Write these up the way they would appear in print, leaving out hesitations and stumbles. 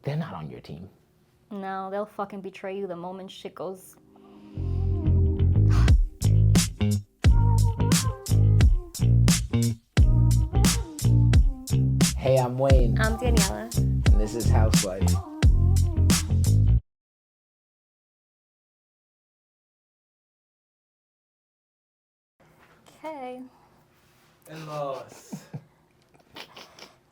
they're not on your team. No, they'll fucking betray you the moment shit goes. Hey, I'm Wayne. I'm Daniela. And this is Houxwife. Okay. In-laws.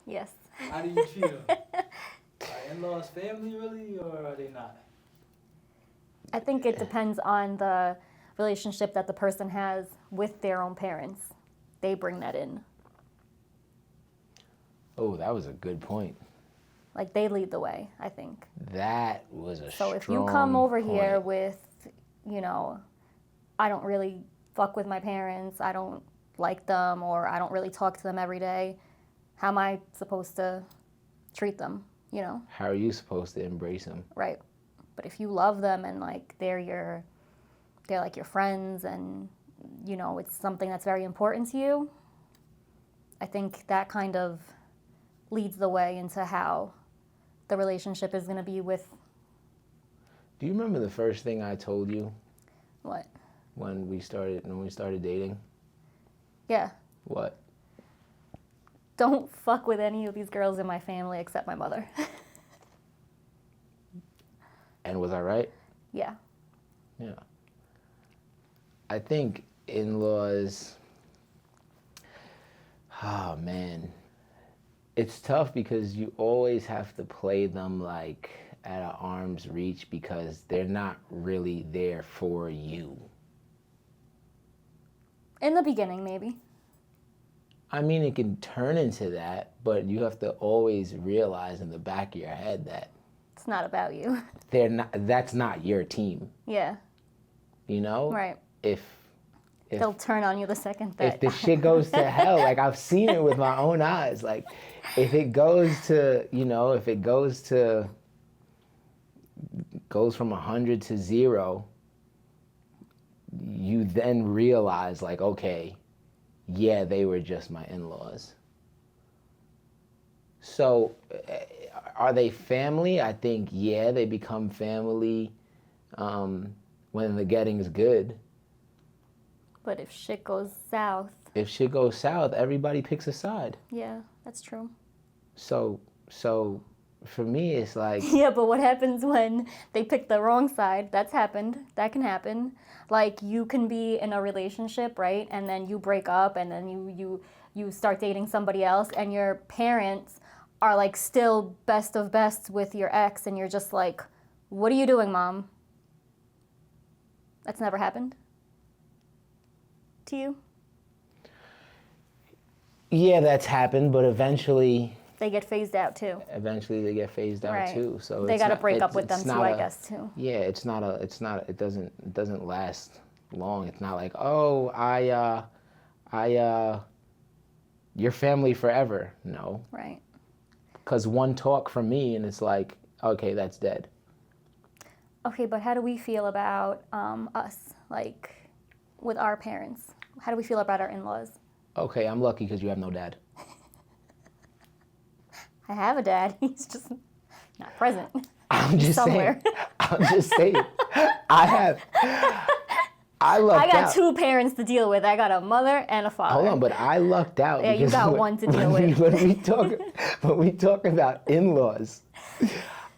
Yes. How do you treat them? Are in-laws family really, or are they not? I think it depends on the relationship that the person has with their own parents. They bring that in. Oh, that was a good point. Like, they lead the way, I think. That was a So strong if you come over here point. with, I don't really fuck with my parents, I don't like them, or I don't really talk to them every day, how am I supposed to treat them, How are you supposed to embrace them? Right. But if you love them and like they're like your friends and it's something that's very important to you, I think that kind of leads the way into how the relationship is going to be with. Do you remember the first thing I told you What? when we started dating? Yeah. What? Don't fuck with any of these girls in my family except my mother. And was I right? Yeah. Yeah. I think in-laws, oh man, it's tough because you always have to play them like at an arm's reach because they're not really there for you. In the beginning, maybe. I mean, it can turn into that, but you have to always realize in the back of your head that It's not about you. that's not your team, Yeah. Right. If They'll turn on you the second that. if the shit goes to hell, like I've seen it with my own eyes, like if it goes to, goes from 100 to 0, you then realize like, okay, yeah, they were just my in-laws. So are they family? I think, yeah, they become family when the getting's good. But if shit goes south. If shit goes south, everybody picks a side. Yeah, that's true. So for me, it's like... Yeah, but what happens when they pick the wrong side? That's happened. That can happen. Like, you can be in a relationship, right? And then you break up, and then you start dating somebody else, and your parents are, like, still best of best with your ex, and you're just like, what are you doing, Mom? That's never happened to you? Yeah, that's happened, but eventually... They get phased out, too. Eventually they get phased out, Right. too. So they got to break up with them, too, I guess, too. Yeah, it doesn't last long. It's not like, oh, you're family forever. No. Right. Because one talk from me and it's like, okay, that's dead. Okay, but how do we feel about us, like, with our parents? How do we feel about our in-laws? Okay, I'm lucky because you have no dad. I have a dad. He's just not present. I'm just somewhere. saying. I'm just saying. I got 2 parents to deal with. I got a mother and a father. Hold on, but I lucked out. Yeah, you got one to deal with. When we talk about in-laws,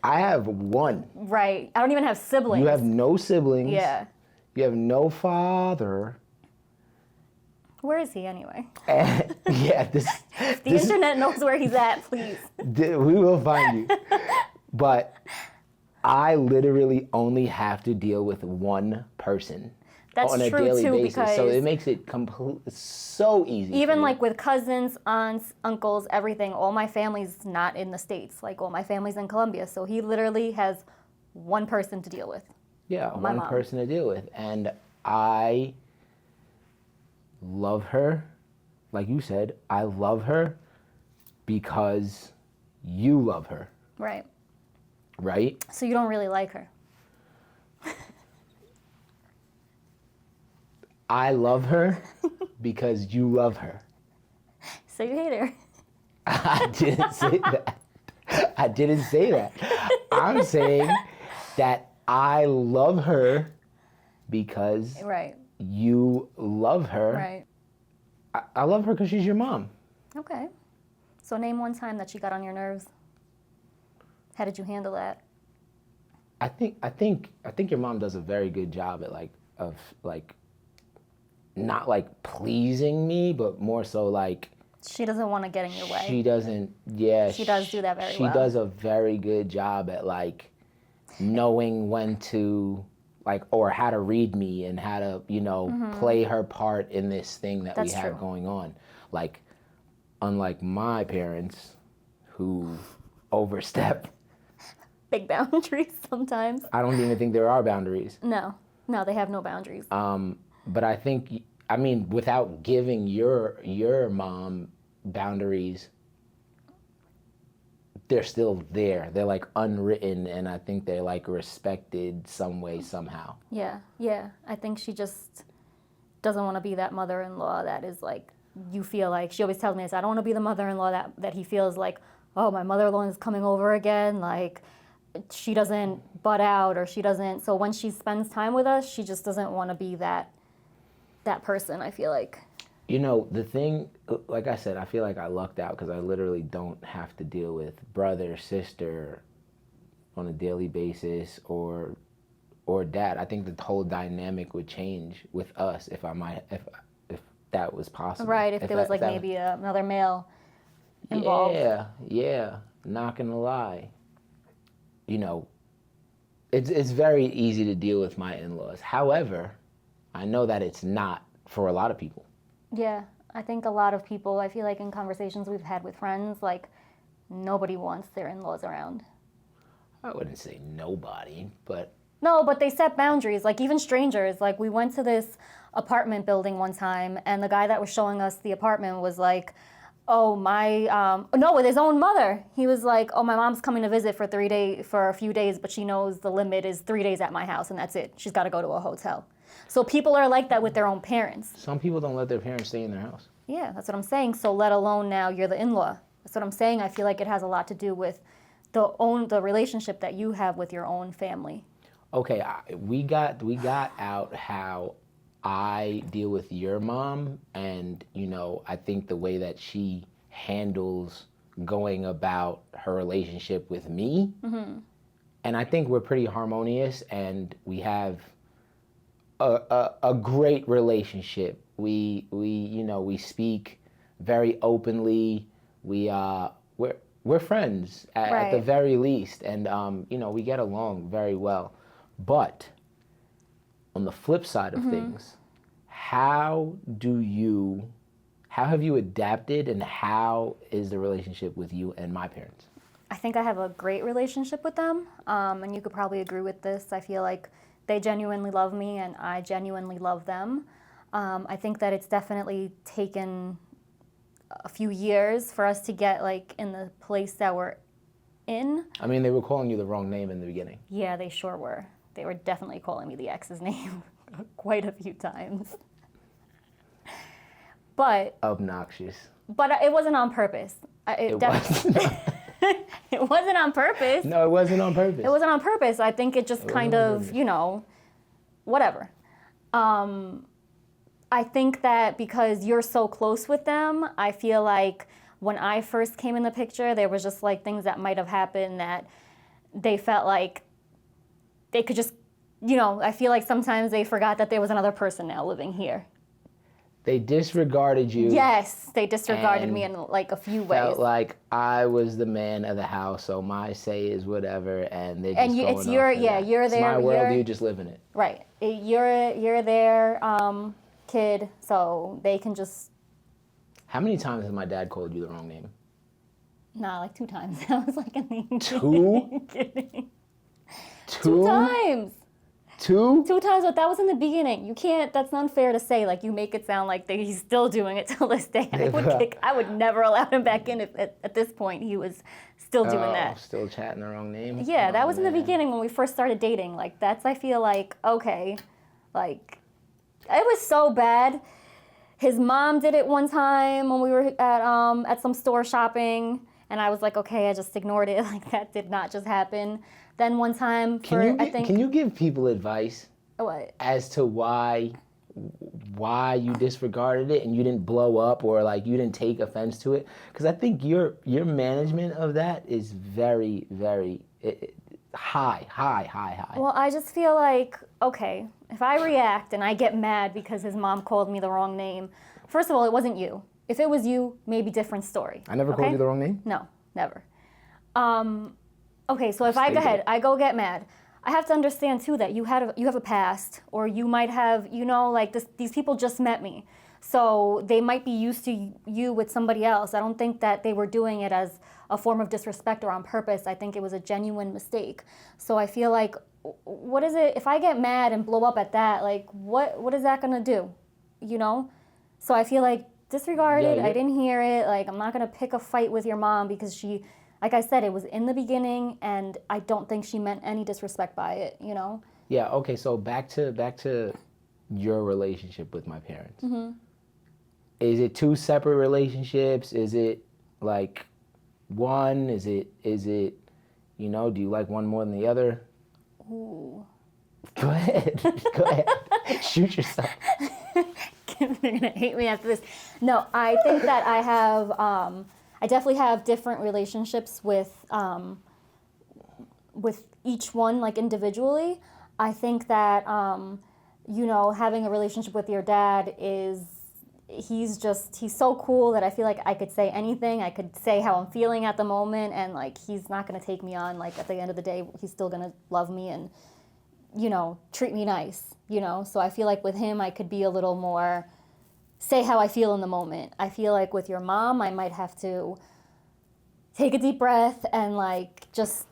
I have one. Right. I don't even have siblings. You have no siblings. Yeah. You have no father. Where is he anyway? Yeah, The internet knows where he's at, please. We will find you. But I literally only have to deal with one person. That's on a true daily too, basis. because So it makes it so easy. even like with cousins, aunts, uncles, everything, all my family's not in the States. Like, all my family's in Colombia. So he literally has one person to deal with. Yeah, my one mom. person to deal with. And I love her. Like you said, I love her because you love her. Right. Right? So you don't really like her. I love her because you love her. So you hate her. I didn't say that. I didn't say that. I'm saying that I love her because Right. you love her. Right. I love her because she's your mom. Okay. So name one time that she got on your nerves. How did you handle that? I think your mom does a very good job at like not like pleasing me, but more so like She doesn't want to get in your way. she doesn't. Yeah, She does do that very She well. does a very good job at like knowing when to like or how to read me and how to play her part in this thing that That's we have true. going on. Like unlike my parents, who overstep. Big boundaries sometimes. I don't even think there are boundaries. No, they have no boundaries. But I think, I mean, without giving your mom boundaries, they're still there. They're like unwritten, and I think they're like respected some way, somehow. Yeah. I think she just doesn't want to be that mother-in-law that is like, you feel like, she always tells me this, I don't want to be the mother-in-law that he feels like, oh, my mother-in-law is coming over again, like, she doesn't butt out or she doesn't, so when she spends time with us, she just doesn't want to be that person, I feel like. You know, the thing, like I said, I feel like I lucked out because I literally don't have to deal with brother, sister on a daily basis or dad. I think the whole dynamic would change with us if if that was possible. Right, if there was like maybe another male involved. Yeah, not gonna lie. You know, it's very easy to deal with my in-laws. However, I know that it's not for a lot of people. Yeah, I think a lot of people, I feel like in conversations we've had with friends, like nobody wants their in-laws around. I wouldn't say nobody, but... No, but they set boundaries, like even strangers. Like we went to this apartment building one time and the guy that was showing us the apartment was like, oh, with his own mother. He was like, oh, my mom's coming to visit for a few days, but she knows the limit is 3 days at my house and that's it. She's got to go to a hotel. So people are like that with their own parents. Some people don't let their parents stay in their house. Yeah, that's what I'm saying. So let alone now you're the in-law. That's what I'm saying. I feel like it has a lot to do with the relationship that you have with your own family. Okay, we got out how I deal with your mom, and I think the way that she handles going about her relationship with me, and I think we're pretty harmonious, and we have a great relationship. We speak very openly. We're friends at the very least, and we get along very well. But on the flip side of things, how have you adapted, and how is the relationship with you and my parents? I think I have a great relationship with them, and you could probably agree with this. I feel like they genuinely love me, and I genuinely love them. I think that it's definitely taken a few years for us to get like in the place that we're in. I mean, they were calling you the wrong name in the beginning. Yeah, they sure were. They were definitely calling me the ex's name quite a few times. But Obnoxious. But it wasn't on purpose. It wasn't on purpose. No, it wasn't on purpose. It wasn't on purpose. I think it just kind of, whatever. I think that because you're so close with them, I feel like when I first came in the picture, there was just like things that might have happened that they felt like they could just, I feel like sometimes they forgot that there was another person now living here. They disregarded you. Yes, they disregarded me in like a few ways. Felt like I was the man of the house, so my say is whatever, and they just and going it's off your of that. you're It's there. my world, you just live in it. Right, you're their kid, so they can just. How many times has my dad called you the wrong name? Nah, like 2 times. I was like, Two? kidding. 2 times. 2? 2 times, but that was in the beginning. You can't. That's not fair to say. Like you make it sound like he's still doing it till this day. I would never allow him back in if at this point he was still doing that. Still chatting the wrong name. Yeah, that was in the beginning when we first started dating. Like that's, I feel like, okay, like it was so bad. His mom did it one time when we were at some store shopping, And I was like, okay, I just ignored it. Like, that did not just happen. Then one time Can you give people advice what? as to why you disregarded it and you didn't blow up or like you didn't take offense to it? Because I think your management of that is very, very high. Well, I just feel like, okay, if I react and I get mad because his mom called me the wrong name, first of all, it wasn't you. If it was you, maybe different story. I never called you the wrong name? No, never. Okay, so if I go get mad, I have to understand too that you have a past, or you might have, like these people just met me. So they might be used to you with somebody else. I don't think that they were doing it as a form of disrespect or on purpose. I think it was a genuine mistake. So I feel like, what is it, if I get mad and blow up at that, like what is that gonna do? So I feel like disregard it. I didn't hear it. Like, I'm not gonna pick a fight with your mom because she, like I said, it was in the beginning, and I don't think she meant any disrespect by it, Yeah, okay, so back to your relationship with my parents. Mm-hmm. Is it two separate relationships? Is it like one? Is it do you like one more than the other? Ooh. Go ahead. Go ahead. Shoot yourself. They're gonna hate me after this. No, I think that I definitely have different relationships with each one, like individually. I think that having a relationship with your dad he's so cool that I feel like I could say anything. I could say how I'm feeling at the moment, and like he's not gonna take me on. Like, at the end of the day, he's still gonna love me and treat me nice. So I feel like with him I could be a little more say how I feel in the moment. I feel like with your mom I might have to take a deep breath and like just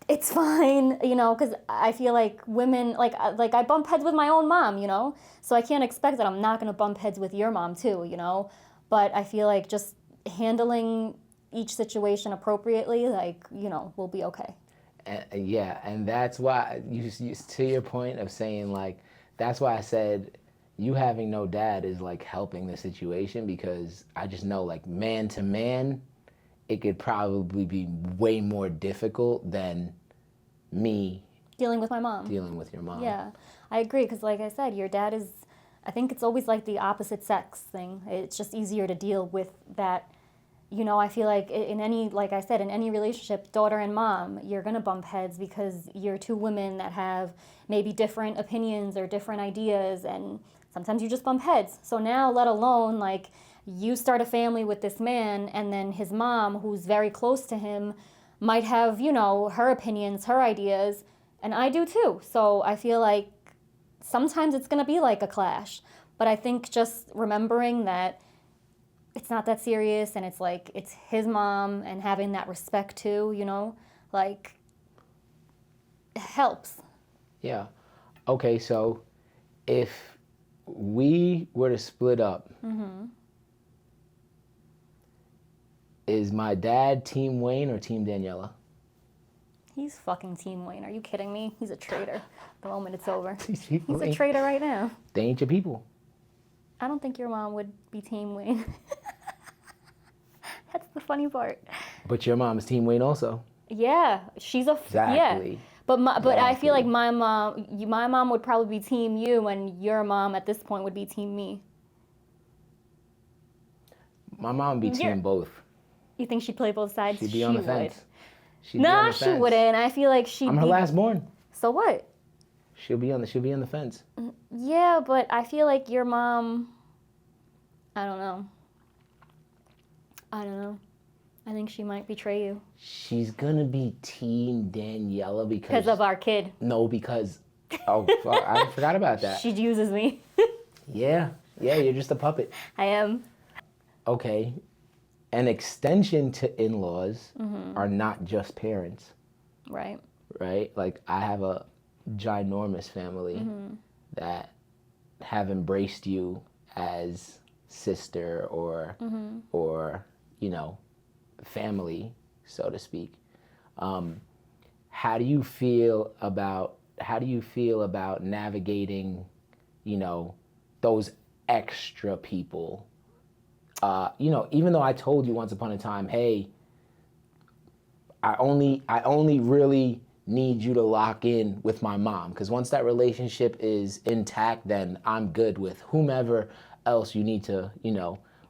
it's fine, because I feel like women, like I bump heads with my own mom, so I can't expect that I'm not going to bump heads with your mom too, but I feel like just handling each situation appropriately, like, we'll be okay. Yeah, and that's why, to your point of saying, like, that's why I said you having no dad is, like, helping the situation, because I just know, like, man to man, it could probably be way more difficult than me dealing with my mom. Dealing with your mom. Yeah, I agree, because like I said, your dad is, I think it's always like the opposite sex thing. It's just easier to deal with that. I feel like like I said, in any relationship, daughter and mom, you're going to bump heads because you're two women that have maybe different opinions or different ideas, and sometimes you just bump heads. So now, let alone, like, you start a family with this man, and then his mom, who's very close to him, might have, her opinions, her ideas, and I do too. So I feel like sometimes it's going to be like a clash. But I think just remembering that it's not that serious, and it's like, it's his mom, and having that respect too, like, it helps. Yeah. Okay, so if we were to split up, Mm-hmm. is my dad Team Wayne or Team Daniela? He's fucking Team Wayne. Are you kidding me? He's a traitor the moment it's over. He's He's a traitor right now. They ain't your people. I don't think your mom would be Team Wayne. That's the funny part. But your mom is Team Wayne also. Yeah, she's a Exactly. yeah. But I feel like my mom would probably be Team you, and your mom at this point would be Team me. My mom would be Team both. You think she'd play both sides? She'd be on the fence. Nah, she wouldn't. I feel like she'd I'm her last born. So what? She'll be on the fence. Yeah, but I feel like your mom, I don't know. I think she might betray you. She's gonna be Team Daniela because of our kid. No, because I forgot about that. She uses me. Yeah, you're just a puppet. I am. Okay. An extension to in-laws Mm-hmm. are not just parents. Right. Right? Like, I have a ginormous family Mm-hmm. that have embraced you as sister or Mm-hmm. family, so to speak. How do you feel about navigating, those extra people even though I told you once upon a time, hey, I only really need you to lock in with my mom, because once that relationship is intact, then I'm good with whomever else you need to,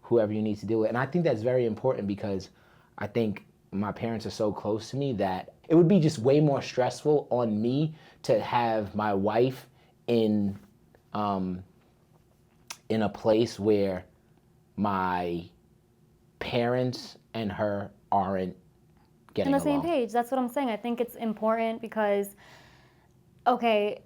whoever you need to deal with. And I think that's very important, because I think my parents are so close to me that it would be just way more stressful on me to have my wife in a place where my parents and her aren't getting on the same along. page. That's what I'm saying. I think it's important because, okay,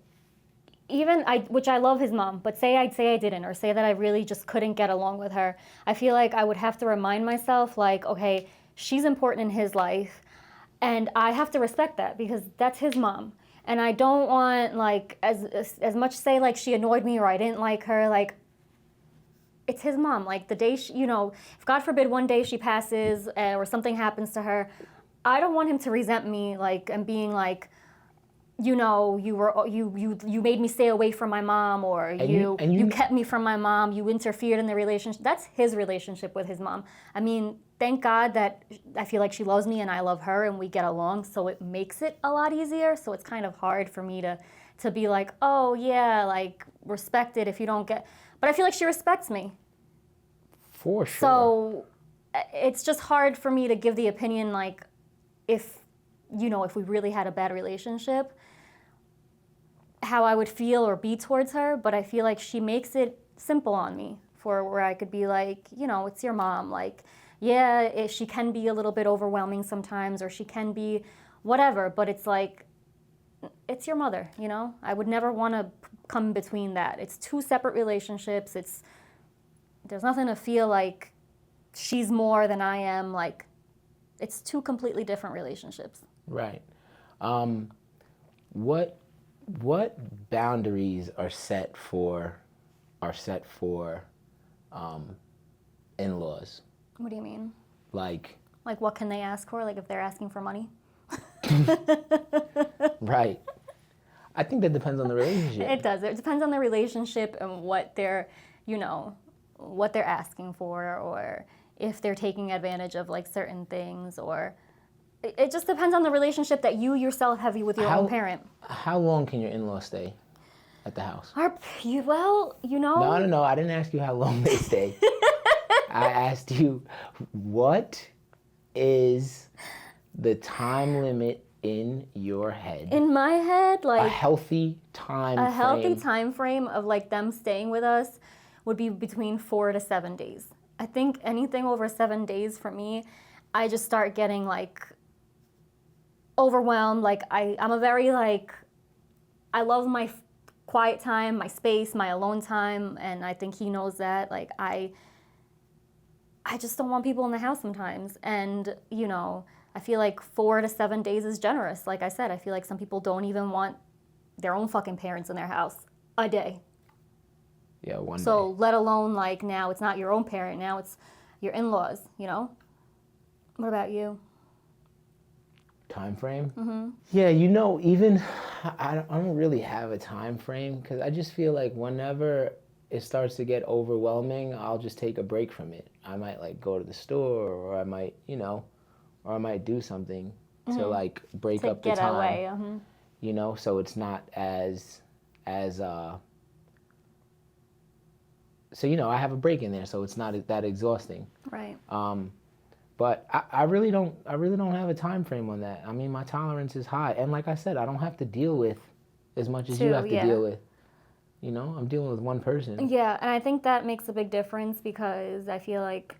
which I love his mom, but I'd say I didn't, or say that I really just couldn't get along with her. I feel like I would have to remind myself, like, okay, she's important in his life, and I have to respect that because that's his mom. And I don't want, like, as much say like she annoyed me or I didn't like her, like, it's his mom. Like, the day if God forbid one day she passes or something happens to her, I don't want him to resent me, like, and being like, you made me stay away from my mom, or you kept me from my mom, you interfered in the relationship. That's his relationship with his mom. I mean, thank God that I feel like she loves me and I love her and we get along, so it makes it a lot easier. So it's kind of hard for me to be like, oh yeah, like, respect it if you don't get. But I feel like she respects me. For sure. So it's just hard for me to give the opinion, like, if we really had a bad relationship, how I would feel or be towards her. But I feel like she makes it simple on me, for where I could be like, it's your mom. Like, yeah, she can be a little bit overwhelming sometimes, or she can be whatever, but it's like, it's your mother, I would never want to come between that. It's two separate relationships. There's nothing to feel like she's more than I am. Like, it's two completely different relationships. Right. What boundaries are set for in-laws? What do you mean? Like what can they ask for? Like, if they're asking for money? Right. I think that depends on the relationship. It does. It depends on the relationship and what they're asking for, or if they're taking advantage of, like, certain things, or it just depends on the relationship that you yourself have with your own parent. How long can your in-laws stay at the house? No. No. I didn't ask you how long they stay. I asked you, what is the time limit in your head? In my head, like, a healthy time frame of, like, them staying with us would be between 4 to 7 days. I think anything over 7 days for me, I just start getting, like, overwhelmed. Like, I'm a very, like, I love my quiet time, my space, my alone time, and I think he knows that. Like, I just don't want people in the house sometimes. And, I feel like 4 to 7 days is generous. Like I said, I feel like some people don't even want their own fucking parents in their house a day. Yeah, one day. So let alone, like, now it's not your own parent, now it's your in-laws, What about you? Time frame? Mm-hmm. Yeah, even I don't really have a time frame, because I just feel like whenever it starts to get overwhelming, I'll just take a break from it. I might, like, go to the store, or I might, or I might do something to, like, break up the time. Get away. So it's not as so I have a break in there, so it's not that exhausting. Right. But I really don't have a time frame on that. I mean, my tolerance is high, and like I said, I don't have to deal with as much as you have to deal with. I'm dealing with one person. Yeah, and I think that makes a big difference, because I feel like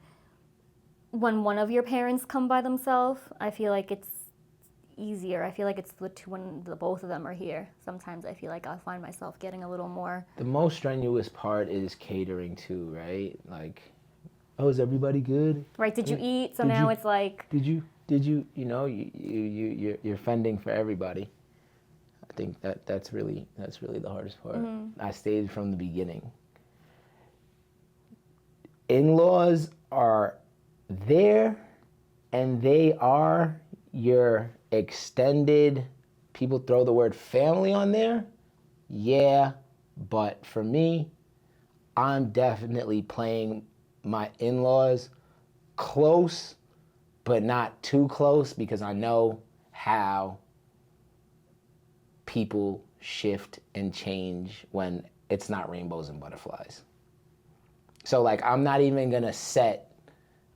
when one of your parents come by themselves, I feel like it's easier. I feel like it's when the both of them are here. Sometimes I feel like I'll find myself getting a little more. The most strenuous part is catering too, right? Like, oh, is everybody good? Right? Did you eat? So now it's like. Did you? You're fending for everybody. I think that's really the hardest part. Mm-hmm. I stayed from the beginning. In-laws are there, and they are your extended. People throw the word family on there. Yeah, but for me, I'm definitely playing my in-laws close, but not too close, because I know how people shift and change when it's not rainbows and butterflies. So like I'm not even gonna set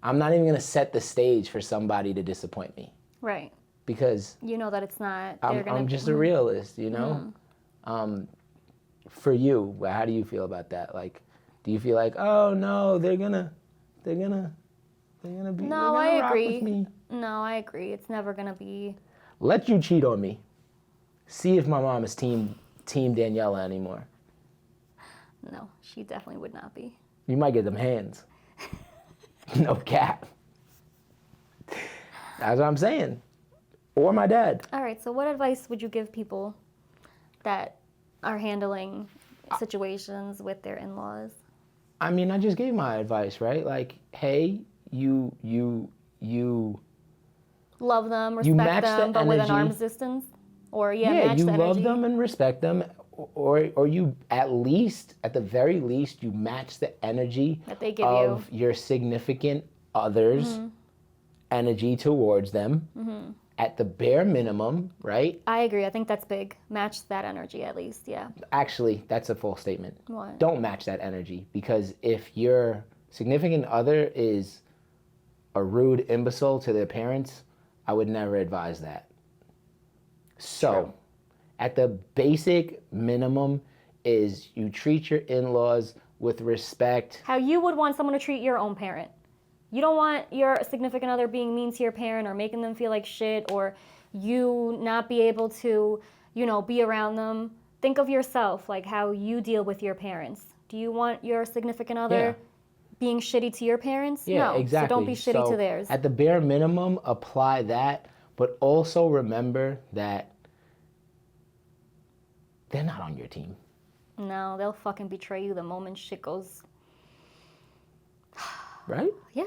the stage for somebody to disappoint me, Right. because You know that it's not. I'm just a realist, you know. For you, how do you feel about that? Like, do you feel like, oh no, they're gonna be No, they're gonna I rock agree. with me? No, I agree. It's never gonna be. Let you cheat on me. See if my mom is team Daniela anymore. No, she definitely would not be. You might get them hands. No cap. That's what I'm saying. Or my dad. All right. So, what advice would you give people that are handling situations with their in-laws? I mean, I just gave my advice, right? Like, hey, you Love them, You respect match the them, but with an energy. arm's distance, or match you the love energy. them and respect them, or you at the very least, you match the energy That they give of your significant other's energy towards them. At the bare minimum, right? I agree. I think that's big. Match that energy at least. Yeah. Actually, that's a false statement. What? Don't match that energy, because if your significant other is a rude imbecile to their parents, I would never advise that. So, True. at the basic minimum is you treat your in-laws with respect. How you would want someone to treat your own parent. You don't want your significant other being mean to your parent or making them feel like shit, or you not be able to, be around them. Think of yourself, like how you deal with your parents. Do you want your significant other being shitty to your parents? Yeah, no. exactly. So don't be shitty So to theirs. At the bare minimum, apply that, but also remember that they're not on your team. No, they'll fucking betray you the moment shit goes. Right? Yeah.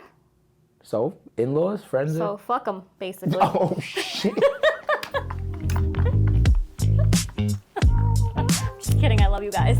So, in-laws, friends. So fuck them, basically. Oh, shit. Just kidding. I love you guys.